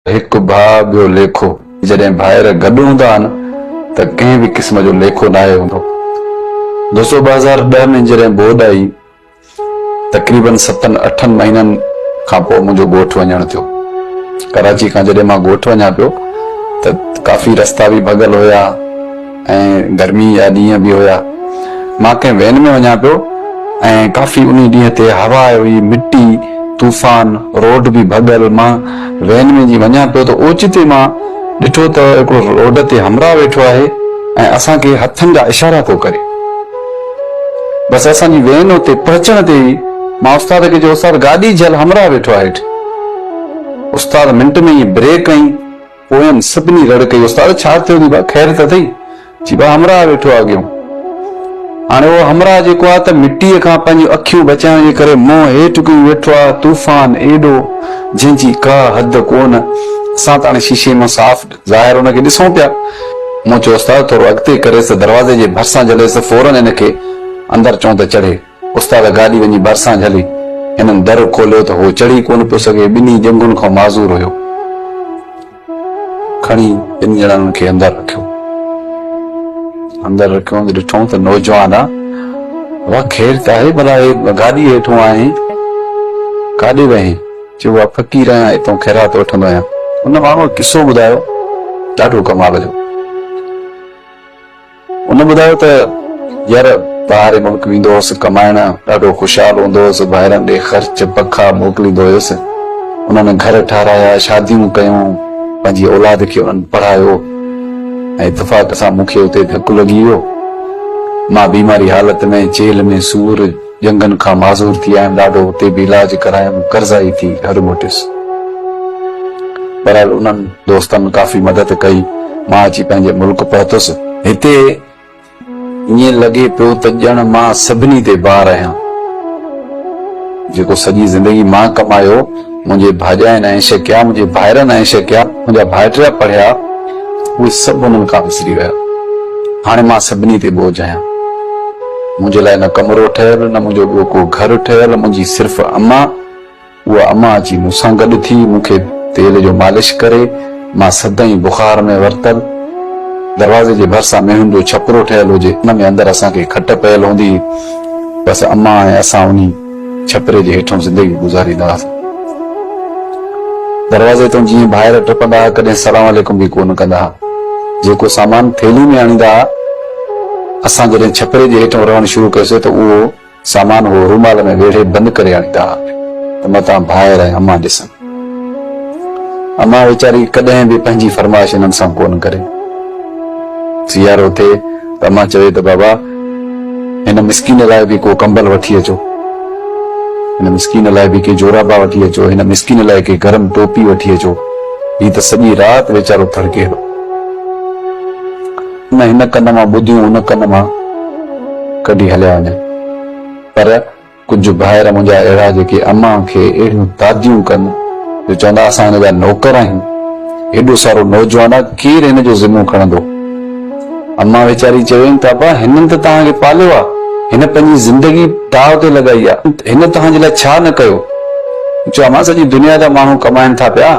एक भाउ ॿियो लेखो। जॾहिं भाइर गॾु हूंदा आहिनि त कंहिं बि क़िस्म जो लेखो न आहे हूंदो। दोस्तों 2010 में जॾहिं बोर्ड आई तक़रीबन 7-8 महीननि खां पोइ मुंहिंजो ॻोठु वञणु थियो। कराची खां जॾहिं मां ॻोठु वञा पियो त काफ़ी रस्ता बि भॻल हुया ऐं गर्मी जा ॾींहं बि हुया। मां कंहिं वैन में वञा पियो ऐं काफ़ी उन ॾींहं ते हवा हुई, मिट्टी, तूफ़ान, रोड बि भॻल। मां वैन में जी वञा पियो त ओचिते मां ॾिठो त हिकिड़ो रोड ते हमराह वेठो आहे ऐं असांखे हथनि जा इशारा थो करे। बसि असांजी वैन उते पहुचण ते ई मां उस्ताद खे चयो, उस्ताद गाॾी झल, हमराह वेठो आहे हेठि। उस्ताद मिंट में ई ब्रेक कई, पोयनि सभिनी रड़ कई, उस्ताद छा थियो थी बा, ख़ैर त अथई? जी बा हमराह वेठो आहे अॻियों। हाणे उहो हमराह जेको आहे त मिट्टीअ खां पंहिंजूं अखियूं बचाइण जे करे मुंहुं हेठि कई वेठो आहे। तूफ़ान एॾो जंहिंजी का हद कोन। असां त हाणे शीशे मां साफ़ ज़ाहिर हुनखे ॾिसूं पिया। मूं चयो उस्ताद थोरो अॻिते करेसि, दरवाज़े जे भरिसां झलेसि, फौरन हिनखे अंदरि चऊं त चढ़े। उस्ताद गाॾी वञी भरिसां झली, हिननि दर खोलियो त हो चढ़ी कोन पियो सघे, ॿिन्ही जंगुनि खां माज़ूर हुयो। खणी ॿिनि ॼणनि खे अंदरि रखियो। ॾिठो त नौजवान आहे। वाह ख़ैर त आहे, भला गाॾी हेठो आहे, काॾे वहीं? चयो आहे फ़क़ीर आहियां, हितां ख़ैरात वठंदो आहियां। उन माण्हूअ किसो ॿुधायो ॾाढो कमाल जो। उन ॿुधायो त यार ॿाहिरि मुल्क वेंदो हुअसि कमाइण, ॾाढो ख़ुशहाल हूंदो हुअसि, ॿाहिरनि ॾे ख़र्च पखा मोकिलींदो हुयुसि। उन्हनि घर ठाराया, शादियूं कयूं, पंहिंजी औलाद खे उन्हनि पढ़ायो ऐं इत्तेफ़ाक़ सां मूंखे उते धकु लॻी वियो। मां बीमारी हालत में जेल में सूर जंगनि खां माज़ूर थी आयुमि, ॾाढो उते बि इलाज करायुमि, कर्ज़ाई थी घर मोटियुसि। बहरहाल उन्हनि दोस्तनि काफ़ी मदद कई। मां अची पंहिंजे मुल्क पहुतुसि। हिते ईअं लॻे पियो त ॼण मां सभिनी ते बार आहियां। जेको सॼी ज़िंदगी मां कमायो, मुंहिंजे भाॼाइनि ऐं शकिया, मुंहिंजे भाइरनि ऐं शकिया, मुंहिंजा भाइटिया पढ़िया, उहे सभु उन्हनि खां विसरी विया। हाणे मां सभिनी ते बोझ आहियां। मुंहिंजे लाइ न कमरो ठहियल, न मुंहिंजो ॿियो को घर ठहियल। मुंहिंजी सिर्फ़ अम्मा, उहा अम्मा अची मूंसां गॾु थी, मूंखे तेल जो मालिश करे। मां सदाई बुखार में वरतल। दरवाज़े जे भरिसां मेहुनि जो छपरो ठहियल हुजे, हुन में अंदरि असांखे खट पयल हूंदी। बसि अम्मा ऐं असां उन छपरे जे हेठों ज़िंदगी गुज़ारींदा हुआसीं। दरवाज़े तां जीअं ॿाहिरि टपंदा हुआ, कॾहिं सलाम अलैकुम बि कोन कंदा हुआ। जेको सामान थैली में आणींदा हुआ, असां जॾहिं छपरे जे हेठों रहणु शुरू कयोसीं त उहो सामान उहो रूमाल में वेढ़े बंदि करे आणींदा हुआ त मतां भाइर ऐं अम्मा ॾिसनि। अम्मा वीचारी कॾहिं बि पंहिंजी फरमाइश हिननि सां कोन करे। सियारो थिए त अम्मा चवे त बाबा हिन मिसकीन लाइ बि को कंबल वठी अचो, हिन मिसकीन लाइ बि के जोराबा वठी अचो, हिन मिसकीन लाइ के गरम टोपी वठी अचो। ही त सॼी राति वीचारो थड़के थो। हिन कन मां ॿुधियूं, हुन कन मां कढी हलिया वञनि। पर कुझु भाइर मुंहिंजा अहिड़ा जेके अम्मा खे अहिड़ियूं तादियूं कनि जो चवंदा असां हिन जा नौकर आहियूं। हेॾो सारो नौजवान आहे, केरु हिन जो ज़िम्मो खणंदो? अम्मा वीचारी चवनि था, बा हिननि त तव्हांखे पालियो आहे, हिन पंहिंजी ज़िंदगी दाव ते लॻाई आहे, हिन तव्हांजे लाइ छा न कयो? चयो अम्मा सॼी दुनिया जा माण्हू कमाइनि था पिया,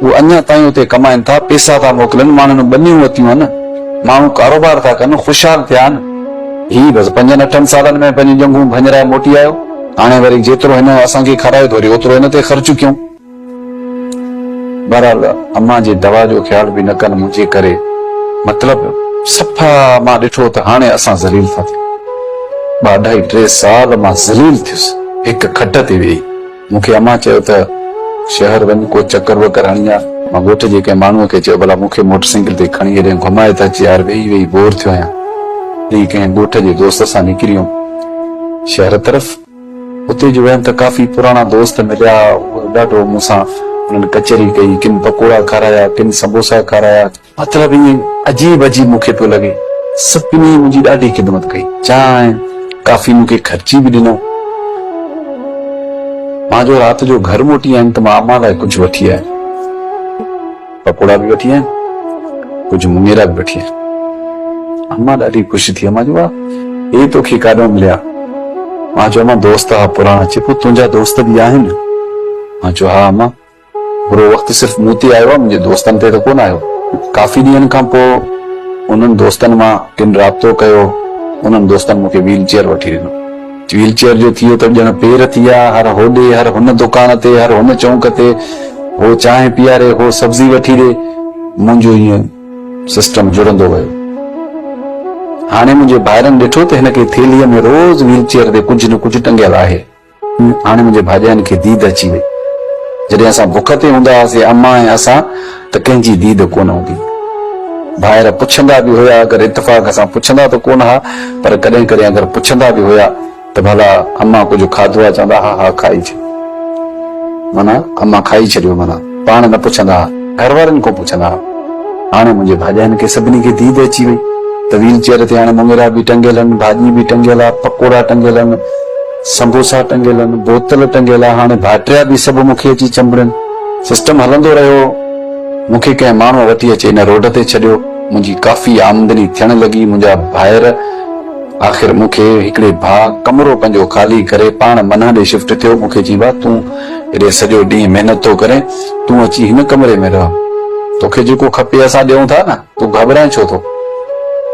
उहे अञा ताईं उते कमाइनि था, पैसा था मोकिलनि, माण्हुनि ॿनियूं वरितियूं आहिनि, माण्हू कारोबार था कनि, ख़ुशहाल थिया आहिनि। ही बसि 5-8 सालनि में पंहिंजी जंगूं भंजराए मोटी आयो। हाणे वरी जेतिरो हिन असांखे खारायो थो, वरी ओतिरो हिन ते ख़र्च कयूं। बहरहाल अम्मा जे दवा जो ख़्याल बि न कनि मुंहिंजे करे। मतिलबु सफ़ा मां ॾिठो त हाणे असां ज़लील था थियूं। 2-2.5 साल मां ज़लील थियुसि हिकु खट ते वेही। मूंखे अम्मा चयो त शहर वञी को चकर वकर हणी आ। मां ॻोठ जे कंहिं माण्हूअ खे चयो भला मूंखे मोटरसाइकिल ते खणी हेॾे घुमाए त अचे यार, वेही वेही बोर थियो आहियां। ॾींहुं कंहिं ॻोठ जे दोस्त सां निकिरी वियुमि शहर तरफ़। उते जो वियमि त काफ़ी पुराणा दोस्त मिलिया। ॾाढो मूंसां उन्हनि कचरी कई, किन पकोड़ा खाराया, किन समोसा खाराया। मतिलबु ईअं अजीब अजीब मूंखे पियो लॻे। सभिनी मुंहिंजी ॾाढी ख़िदमत कई, चांहि काफ़ी मूंखे ख़र्ची बि ॾिनो। मां जो राति जो घर मोटी आयुमि त मां अम्मा लाइ कुझु वठी आयुमि, पकोड़ा बि वठी आयुमि, कुझु मुङेरा बि वठी आयुमि। अम्मा ॾाढी ख़ुशि थी। अम्मा जो हे तोखे काॾों मिलिया? मां चयो अम्मा दोस्त आहे पुराणा। चए पोइ तुंहिंजा दोस्त बि आहिनि? मां चयो हा अम्मा। बुरो वक़्तु सिर्फ़ु मूं ते आयो आहे, मुंहिंजे दोस्तनि ते त कोन आयो। काफ़ी ॾींहंनि खां पोइ उन्हनि दोस्तनि मां किन राब्तो कयो, उन्हनि दोस्तनि मूंखे व्हील चेयर वठी ॾिनो। व्हील चेयर जो थी वियो त ॼण पेर थी विया, हर होॾे, हर हुन दुकान ते, हर हुन चौंक ते, हो चांहि पीआरे, हो सब्जी वठी ॾे, मुंहिंजो ईअं सिस्टम जुड़ंदो वियो। हाणे मुंहिंजे भाइरनि ॾिठो त हिनखे थेलीअ में रोज़ व्हील चेयर ते कुझु न कुझु टंगियल आहे। हाणे मुंहिंजे भाॼाइनि खे दीद अची वई। जॾहिं असां बुख ते हूंदा हुआसीं अम्मा ऐं असां, त कंहिंजी दीद कोन हूंदी। भाइर पुछंदा बि हुया, अगरि इतफ़ाक़ सां पुछंदा त कोन हा, पर कॾहिं कॾहिं अगरि पुछंदा बि हुया त भला अम्मा कुझु खाधो आहे, चवंदा हा हा खाई छॾ, माना अम्मा खाई छॾियो, माना पाण न पुछंदा, घर वारनि खां पुछंदा। हाणे मुंहिंजे भाॼाइनि खे सभिनी खे दीद अची वई त व्हील चेयर ते हाणे मुंगेरा बि टंगियल आहिनि, भाॼी बि टंगियल आहे, पकोड़ा टंगियल आहिनि, समोसा टंगियल आहिनि, बोतल टंगियल आहे। हाणे भाटिया बि सभु मूंखे अची चंबड़नि। सिस्टम हलंदो रहियो। मूंखे कंहिं माण्हू वठी अचे हिन रोड ते छॾियो, मुंहिंजी काफ़ी आमदनी थियण लॻी। मुंहिंजा भाइर आख़िर मूंखे हिकिड़े भाउ कमरो पंहिंजो ख़ाली करे पाण मना ॾे शिफ्ट थियो। मूंखे चई, भाउ तूं हेॾे सॼो ॾींहुं महिनत थो करे, तूं अची हिन कमरे में रह, तोखे जेको खपे असां ॾियूं था न, तूं घबराए छो थो।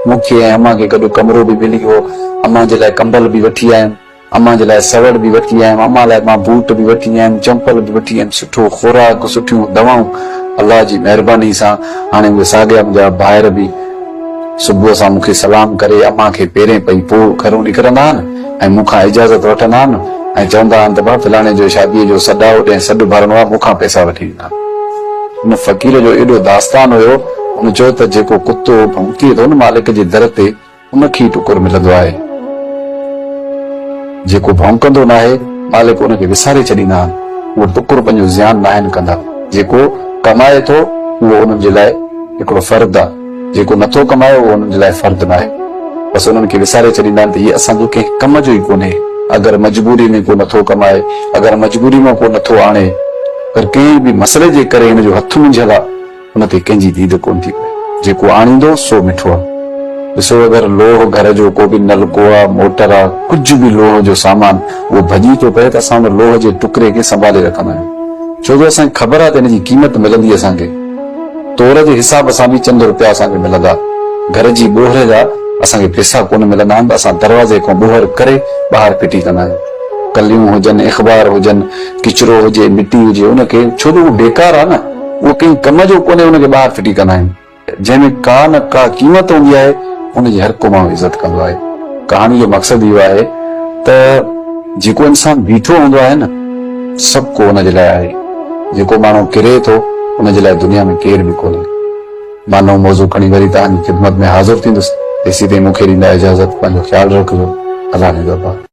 मूंखे ऐं अम्मा खे गॾु कमरो बि मिली वियो। अम्मा जे लाइ कंबल बि वठी आयमि, अम्मा जे लाइ सवड़ बि वठी आयमि, अम्मा लाइ मां बूट बि वठी आयमि, चंपल बि वठी आयमि, सुठो खुराक, सुठियूं दवाऊं। अल्लाह जी महिरबानी सां हाणे उहे साॻिया मुंहिंजा भाइर बि सुबुह सां मूंखे सलाम करे अम्मा खे पेरें पई पोइ घरों निकिरंदा आहिनि ऐं मूंखां इजाज़त वठंदा आहिनि ऐं चवंदा आहिनि त भाउ फलाणे जो शादीअ जो सॾा होॾे सॾु भरणो आहे, मूंखां पैसा वठी ॾींदा। हुन फ़क़ीर जो एॾो दास्तान हुयो। हुन चयो त जेको कुतो भौंके थो न मालिक जे दर ते, उनखे ई टुकुर मिलंदो आहे। जेको भौंकंदो न आहे मालिक उनखे विसारे छॾींदा आहिनि। उहो टुकुर पंहिंजो ज़्यान न आहिनि कंदा। जेको कमाए थो उहो उन्हनि जे लाइ हिकिड़ो फ़र्दु आहे, जेको नथो कमाए उहो उन्हनि जे लाइ फ़र्दु न आहे। बसि उन्हनि खे विसारे छॾींदा आहिनि त इहे असांजो कंहिं कम जो ई कोन्हे। अगरि मजबूरी में को नथो कमाए, अगरि मजबूरी में को नथो आणे, अगरि कंहिं बि मसइले जे करे हिन जो हथु मुंझियल आहे, हुन ते कंहिंजी दीद कोन थी पए। जेको आणींदो सो मिठो आहे। ॾिसो, अगरि लोह घर जो को बि नलको आहे, मोटर आहे, कुझु बि लोह जो सामान उहो भॼी थो पए त असां उन लोह जे टुकड़े खे संभाले रखंदा आहियूं। छो जो असांखे ख़बर आहे त हिन जी क़ीमत मिलंदी असांखे। तोर जे हिसाब सां बि चंद रुपया असांखे मिलंदा। घर जी ॿोहर जा असांखे पैसा कोन मिलंदा आहिनि, असां दरवाज़े खां ॿोहर करे ॿाहिरि फिटी कंदा आहियूं। कलियूं हुजनि, अख़बार हुजनि, किचिरो हुजे, मिटी हुजे, उनखे छो जो उहो बेकार आहे न, उहो कंहिं कम जो कोन्हे, उनखे ॿाहिरि फिटी कंदा आहियूं। जंहिंमें का न का क़ीमत हूंदी आहे उनजी हर को माण्हू इज़त कंदो आहे। कहाणी जो मक़सदु इहो आहे त जेको इंसान बीठो हूंदो आहे न, सभु को हुनजे लाइ आहे। जेको माण्हू किरे थो उनजे लाइ दुनिया में केर बि कोन्हे। मां नओं मौज़ू खणी वरी तव्हांजी ख़िदमत में हाज़िर थींदुसि। तेसीं ताईं मूंखे ॾींदा इजाज़त। पंहिंजो ख़्यालु रखिजो। अल्लाह निगहबान।